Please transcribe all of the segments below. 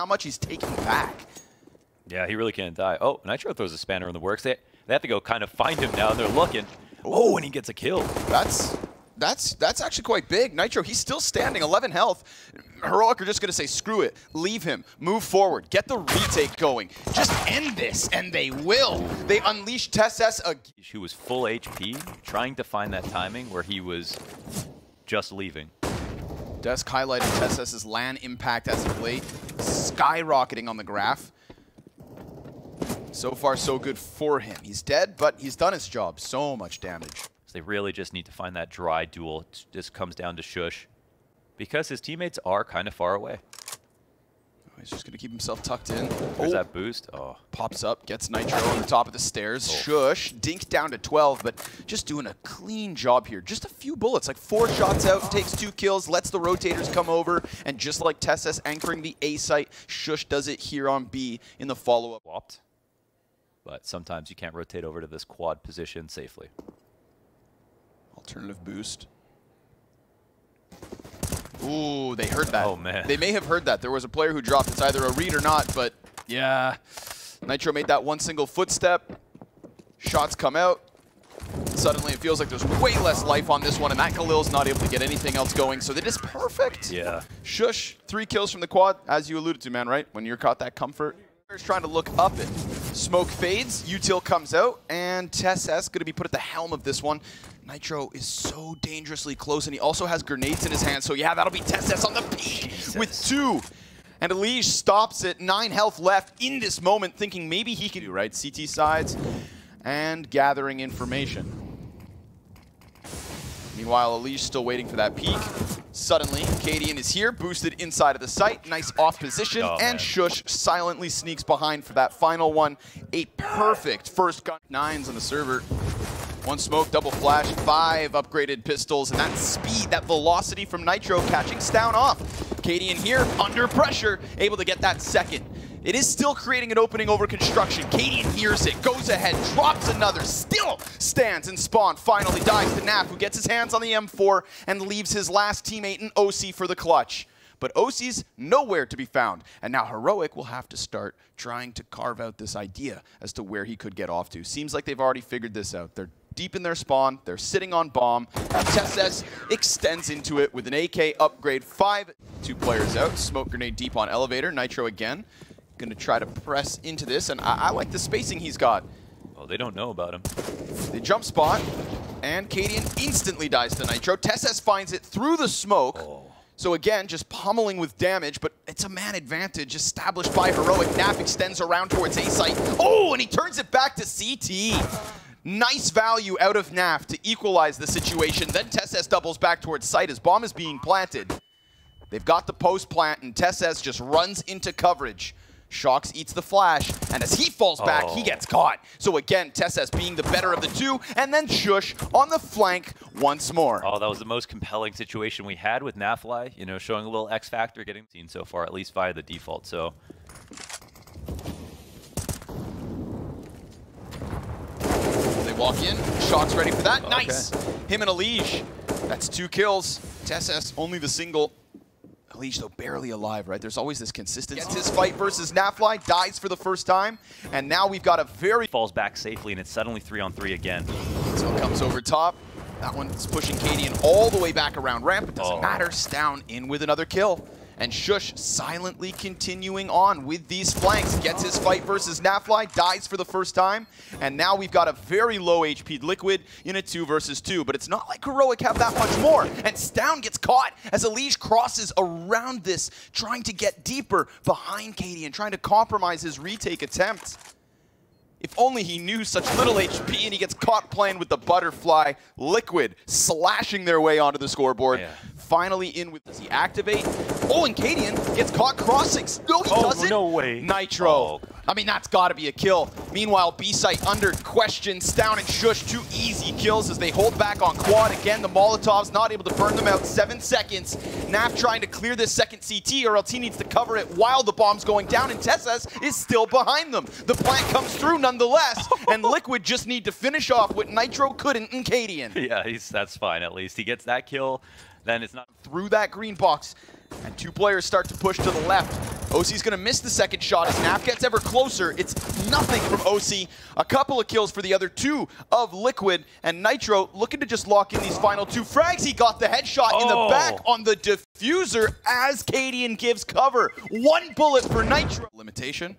how much he's taking back. Yeah, he really can't die. Oh, Nitro throws a spanner in the works. They have to go kind of find him now, and they're looking. Oh, and he gets a kill. That's actually quite big. Nitro, he's still standing, 11 health. Heroic are just going to say, screw it, leave him, move forward, get the retake going. Just end this, and they will. They unleash TeSeS again. Who was full HP, trying to find that timing where he was just leaving. Desk highlighted TeSeS's LAN impact as of late, skyrocketing on the graph. So far, so good for him. He's dead, but he's done his job. So much damage. So they really just need to find that dry duel. It just comes down to sjuush, because his teammates are kind of far away. Oh, he's just going to keep himself tucked in. There's that boost. Oh. Pops up, gets Nitro on the top of the stairs. sjuush, dinked down to 12, but just doing a clean job here. Just a few bullets, like 4 shots out, takes 2 kills, lets the rotators come over, and just like TeSeS anchoring the A site, sjuush does it here on B in the follow-up. Swapped. But sometimes you can't rotate over to this quad position safely. Alternative boost. Ooh, they heard that. Oh, man. They may have heard that. There was a player who dropped. It's either a read or not, but yeah. Nitro made that one single footstep. Shots come out. Suddenly it feels like there's way less life on this one, and that Khalil's not able to get anything else going, so that is perfect. Yeah. sjuush, 3 kills from the quad, as you alluded to, man, right? When you're caught that comfort. Trying to look up it. Smoke fades, util comes out, and TeSeS going to be put at the helm of this one. Nitro is so dangerously close, and he also has grenades in his hand, so yeah, that'll be TeSeS on the peak with 2. And EliGE stops it, 9 health left in this moment, thinking maybe he can do, right? CT sides and gathering information. Meanwhile, EliGE still waiting for that peak. Suddenly, Cadian is here, boosted inside of the site. Nice off position, and sjuush silently sneaks behind for that final one. A perfect first gun. 9s on the server. 1 smoke, double flash, 5 upgraded pistols, and that speed, that velocity from Nitro catching Stown off. Cadian here, under pressure, able to get that second. It is still creating an opening over construction. Cadian hears it, goes ahead, drops another, still stands and Spawn finally dies to Naf, who gets his hands on the M4 and leaves his last teammate in OC for the clutch. But OC's nowhere to be found, and now Heroic will have to start trying to carve out this idea as to where he could get off to. Seems like they've already figured this out. They're deep in their spawn, they're sitting on bomb, and TeSeS extends into it with an AK upgrade. 5, 2 players out, smoke grenade deep on elevator, Nitro again. Gonna try to press into this, and I like the spacing he's got. Oh, they don't know about him. They jump spot, and Cadian instantly dies to Nitro. TeSeS finds it through the smoke. Oh. So again, just pummeling with damage, but it's a man advantage established by Heroic. Naf extends around towards A site. Oh, and he turns it back to CT. Nice value out of Naf to equalize the situation. Then TeSeS doubles back towards site as bomb is being planted. They've got the post plant, and TeSeS just runs into coverage. Shocks eats the flash, and as he falls back, he gets caught. So again, TeSeS being the better of the 2, and then sjuush on the flank once more. Oh, that was the most compelling situation we had with Nafly, you know, showing a little X factor, getting seen so far, at least via the default, so. They walk in, Shock's ready for that, nice! Him and EliGE, that's 2 kills. TeSeS only the single. EliGE, though, barely alive, right? There's always this consistency. Gets his fight versus Nafly, dies for the first time, and now we've got a very... Falls back safely, and it's suddenly 3-on-3 again. So it comes over top. That one's pushing Cadian all the way back around ramp. It doesn't matter. Stown in with another kill. And sjuush silently continuing on with these flanks. Gets his fight versus Nafly, dies for the first time. And now we've got a very low HP Liquid in a 2 versus 2. But it's not like Heroic have that much more. And Stown gets caught as EliGE crosses around this, trying to get deeper behind Cadian, trying to compromise his retake attempt. If only he knew such little HP, and he gets caught playing with the butterfly. Liquid slashing their way onto the scoreboard. Yeah. Finally in with, does he activate? Oh, and Cadian gets caught crossing. No, he doesn't. No way. Nitro. Oh. I mean, that's got to be a kill. Meanwhile, B-site under question. Stown and sjuush, 2 easy kills as they hold back on quad. Again, the Molotovs not able to burn them out. 7 seconds. Naf trying to clear this second CT, or else he needs to cover it while the bomb's going down, and TeSeS is still behind them. The plant comes through nonetheless, and Liquid just need to finish off what Nitro couldn't in Cadian. Yeah, that's fine at least. He gets that kill, then it's not... Through that green box. And two players start to push to the left. OC's gonna miss the second shot as Naf gets ever closer. It's nothing from OC. A couple of kills for the other two of Liquid, and Nitro looking to just lock in these final two frags. He got the headshot in the back on the diffuser as Cadian gives cover. One bullet for Nitro. Limitation.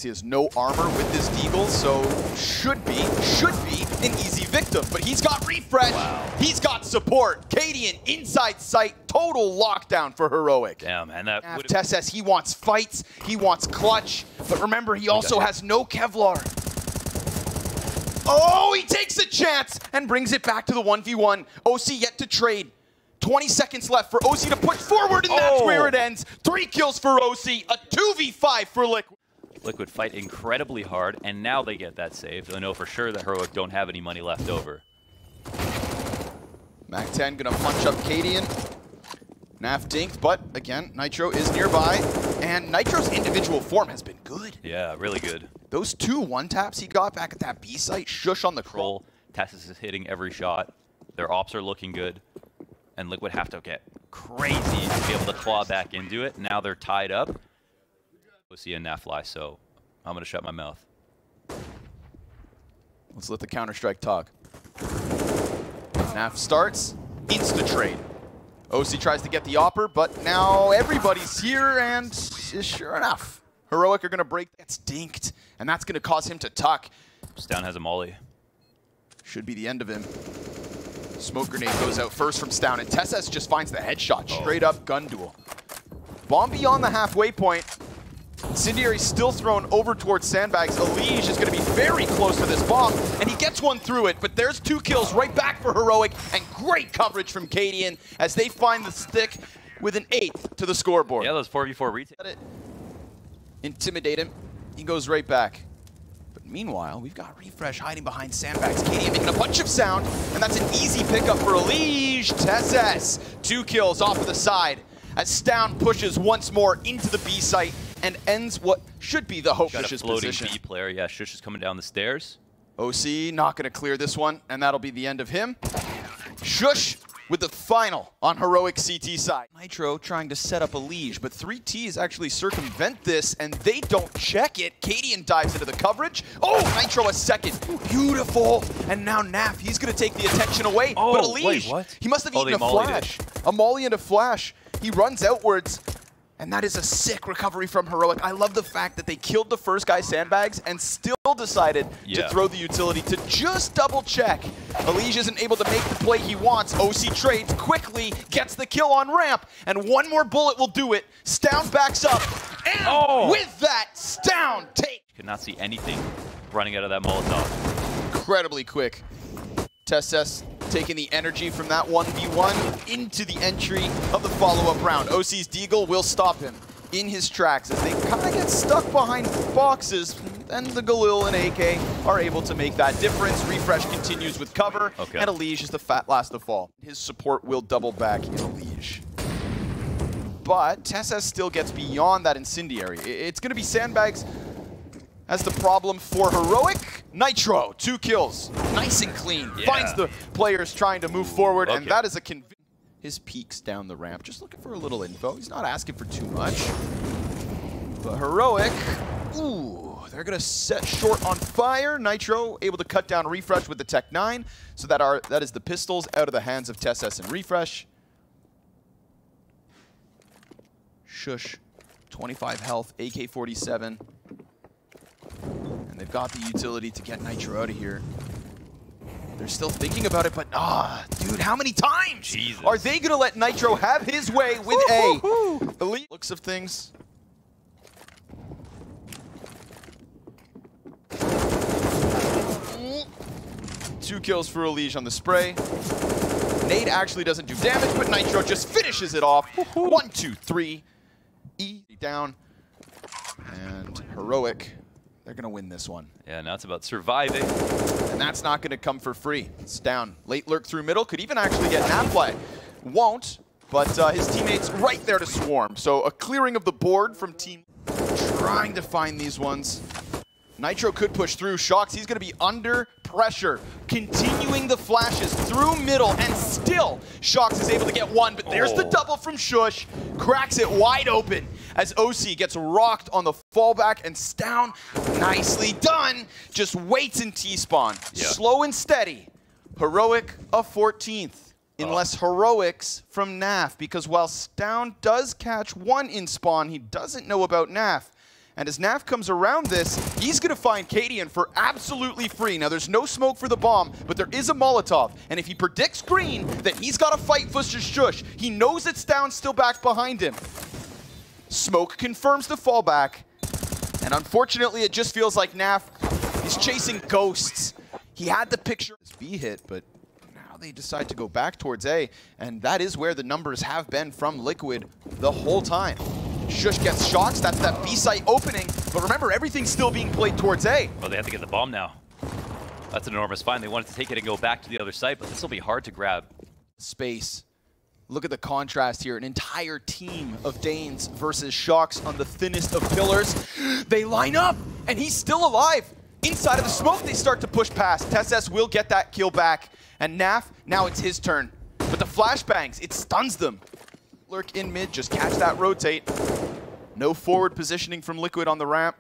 He has no armor with this Deagle, so should be an easy victim. But he's got refresh, he's got support. Cadian inside sight, total lockdown for Heroic. Damn, man, that TeSeS, he wants fights, he wants clutch, but remember, he also has no Kevlar. Oh, he takes a chance and brings it back to the 1v1. OC yet to trade. 20 seconds left for OC to push forward, and that's where it ends. 3 kills for OC, a 2v5 for Liquid. Liquid fight incredibly hard, and now they get that save. They know for sure that Heroic don't have any money left over. Mac-10 gonna punch up Cadian. Naf dinked, but again, Nitro is nearby, and Nitro's individual form has been good. Yeah, really good. Those 2 one-taps he got back at that B site, sjuush on the crawl. TeSeS is hitting every shot. Their ops are looking good, and Liquid have to get crazy to be able to claw back into it. Now they're tied up. OC and Naf fly, so I'm going to shut my mouth. Let's let the Counter-Strike talk. Naf starts, insta-trade. OC tries to get the opper, but now everybody's here, and sure enough, Heroic are going to break. That's dinked, and that's going to cause him to tuck. Stavn has a molly. Should be the end of him. Smoke grenade goes out first from Stavn, and TeSeS just finds the headshot. Straight up gun duel. Bomb beyond the halfway point. Incendiary still thrown over towards Sandbags. EliGE is going to be very close to this bomb, and he gets one through it, but there's 2 kills right back for Heroic, and great coverage from Cadian as they find the stick with an 8th to the scoreboard. Yeah, those 4v4 retake. Intimidate him. He goes right back. But meanwhile, we've got Refresh hiding behind Sandbags. Cadian making a bunch of sound, and that's an easy pickup for EliGE. TeSeS, 2 kills off of the side as Stavn pushes once more into the B site and ends what should be the Hope sjuush's position. B player, yeah, sjuush is coming down the stairs. OC not going to clear this one, and that'll be the end of him. sjuush with the final on Heroic CT side. Nitro trying to set up EliGE, but 3Ts actually circumvent this, and they don't check it. Cadian dives into the coverage. Oh, Nitro a second. Beautiful. And now Naf, he's going to take the attention away. But EliGE, wait, what? He must have eaten a flash. A molly and a flash. He runs outwards. And that is a sick recovery from Heroic. I love the fact that they killed the first guy, Sandbags, and still decided to throw the utility to just double check. EliGE isn't able to make the play he wants. OC trades quickly, gets the kill on ramp, and one more bullet will do it. Stavn backs up, and with that, Stavn takes. Could not see anything running out of that Molotov. Incredibly quick. TeSeS taking the energy from that 1v1 into the entry of the follow-up round. OC's Deagle will stop him in his tracks as they kind of get stuck behind boxes, and the Galil and AK are able to make that difference. Refresh continues with cover, and EliGE is the fat last to fall. His support will double back in EliGE. But TeSeS still gets beyond that incendiary. It's going to be Sandbags as the problem for Heroic. Nitro, 2 kills, nice and clean. Finds the players trying to move forward, and that is a his peaks down the ramp, just looking for a little info. He's not asking for too much. But Heroic, ooh, they're gonna set short on fire. Nitro able to cut down Refresh with the Tech 9, so that is the pistols out of the hands of TeSeS and Refresh. sjuush, 25 health, AK-47. And they've got the utility to get Nitro out of here. They're still thinking about it, but dude, how many times are they gonna let Nitro have his way with EliGE? Looks of things. Two kills for EliGE on the spray. Nade actually doesn't do damage, but Nitro just finishes it off. 1, 2, 3. E down. And Heroic, they're going to win this one. Yeah, now it's about surviving. And that's not going to come for free. It's down. Late lurk through middle. Could even actually get an play. Won't, but his teammates right there to swarm. So a clearing of the board from team trying to find these ones. Nitro could push through. Shox, he's going to be under pressure, continuing the flashes through middle, and still Shox is able to get one, but there's the double from sjuush, cracks it wide open as OC gets rocked on the fallback, and Stown, nicely done, just waits in T-spawn. Yeah. Slow and steady. Heroic a 14th. Unless heroics from Naf, because while Stown does catch one in spawn, he doesn't know about Naf. And as Naf comes around this, he's going to find Cadian for absolutely free. Now, there's no smoke for the bomb, but there is a Molotov. And if he predicts green, then he's got to fight versus sjuush. He knows it's Stown still back behind him. Smoke confirms the fallback. And unfortunately, it just feels like Naf is chasing ghosts. He had the picture. B hit, but now they decide to go back towards A. And that is where the numbers have been from Liquid the whole time. sjuush gets shots. That's that B site opening. But remember, everything's still being played towards A. Well, they have to get the bomb now. That's an enormous find. They wanted to take it and go back to the other site, but this will be hard to grab. Space. Look at the contrast here. An entire team of Danes versus Shox on the thinnest of pillars. They line up, and he's still alive. Inside of the smoke, they start to push past. TeSeS will get that kill back. And Naf, now it's his turn. But the flashbangs, it stuns them. Lurk in mid, just catch that rotate. No forward positioning from Liquid on the ramp.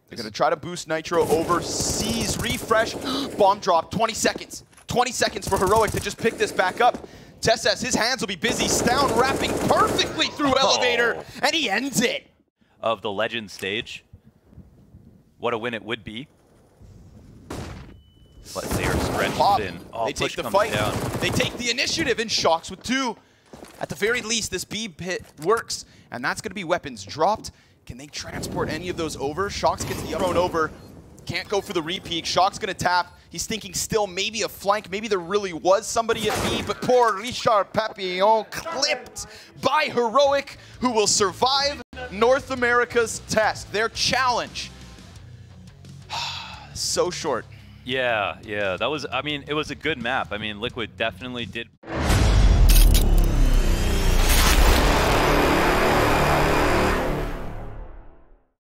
They're going to try to boost Nitro over. Sees refresh. Bomb drop, 20 seconds. 20 seconds for Heroic to just pick this back up. TeSeS, his hands will be busy. Stown wrapping perfectly through Elevator, and he ends it. Of the Legend stage, what a win it would be. But they are stretched in. They take the fight. Down. They take the initiative, and Shox with 2. At the very least, this B hit works, and that's going to be weapons dropped. Can they transport any of those over? Shox gets the thrown over. Can't go for the repeat. Shox going to tap. He's thinking still maybe a flank. Maybe there really was somebody at B, but poor Richard Papillon clipped by Heroic, who will survive North America's test. Their challenge. So short. Yeah, that was, I mean, it was a good map. I mean, Liquid definitely did.